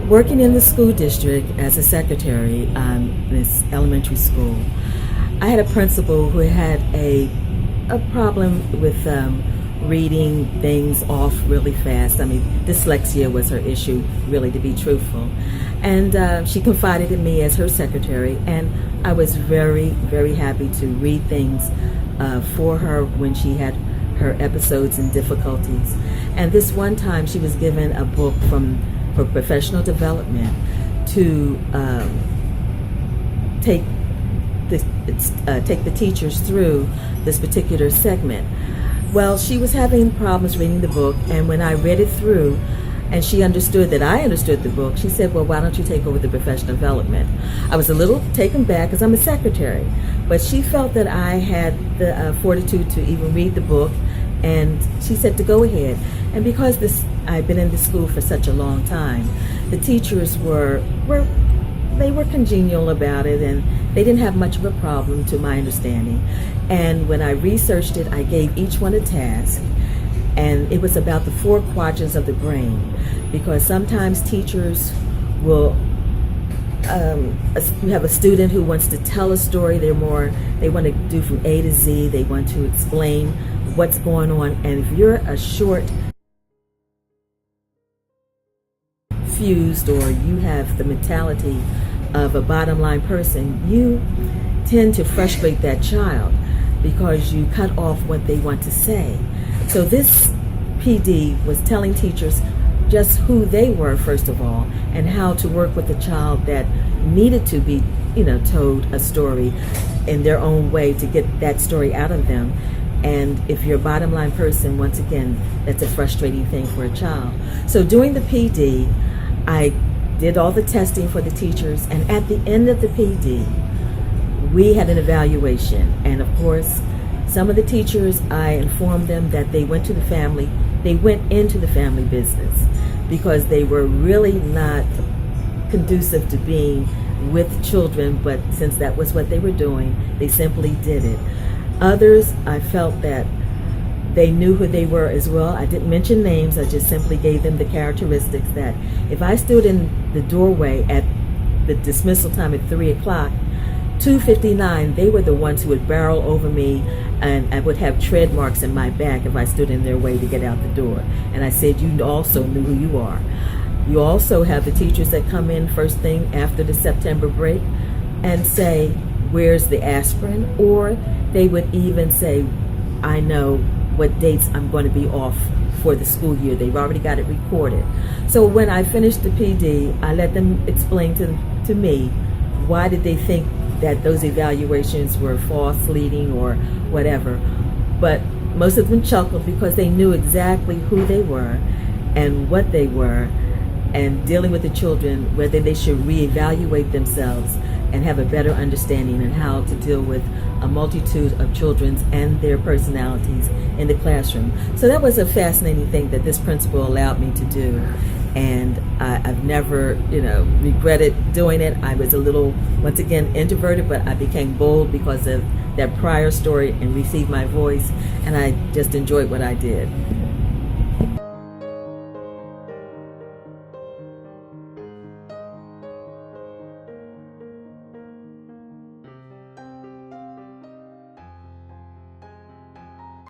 Working in the school district as a secretary in this elementary school, I had a principal who had a problem with reading things off really fast. I mean, dyslexia was her issue, really, to be truthful. And she confided in me as her secretary, and I was very, very happy to read things for her when she had her episodes and difficulties. And this one time she was given a book for professional development to take the teachers through this particular segment. Well, she was having problems reading the book, and when I read it through and she understood that I understood the book, she said, well, why don't you take over the professional development? I was a little taken back because I'm a secretary, but she felt that I had the fortitude to even read the book, and she said to go ahead. And because I've been in the school for such a long time, the teachers were congenial about it, and they didn't have much of a problem, to my understanding. And when I researched it, I gave each one a task, and it was about the 4 quadrants of the brain, because sometimes teachers will you have a student who wants to tell a story. They want to do from A to Z. They want to explain what's going on, and if you're a short fused, or you have the mentality of a bottom line person, you tend to frustrate that child because you cut off what they want to say. So this PD was telling teachers just who they were, first of all, and how to work with a child that needed to be, told a story in their own way to get that story out of them. And if you're a bottom line person, once again, that's a frustrating thing for a child. So during the PD, I did all the testing for the teachers, and at the end of the PD, we had an evaluation. And of course, some of the teachers, I informed them that they went into the family business because they were really not conducive to being with children, but since that was what they were doing, they simply did it. Others, I felt that they knew who they were as well. I didn't mention names. I just simply gave them the characteristics that if I stood in the doorway at the dismissal time at 3 o'clock, 2:59, they were the ones who would barrel over me, and I would have tread marks in my back if I stood in their way to get out the door. And I said, you also knew who you are. You also have the teachers that come in first thing after the September break and say, where's the aspirin? Or they would even say, I know what dates I'm going to be off for the school year. They've already got it recorded. So when I finished the PD, I let them explain to me why did they think that those evaluations were false, leading, or whatever. But most of them chuckled because they knew exactly who they were and what they were, and dealing with the children, whether they should reevaluate themselves and have a better understanding on how to deal with a multitude of children and their personalities in the classroom. So that was a fascinating thing that this principal allowed me to do. And I've never, regretted doing it. I was a little, once again, introverted, but I became bold because of that prior story and received my voice, and I just enjoyed what I did.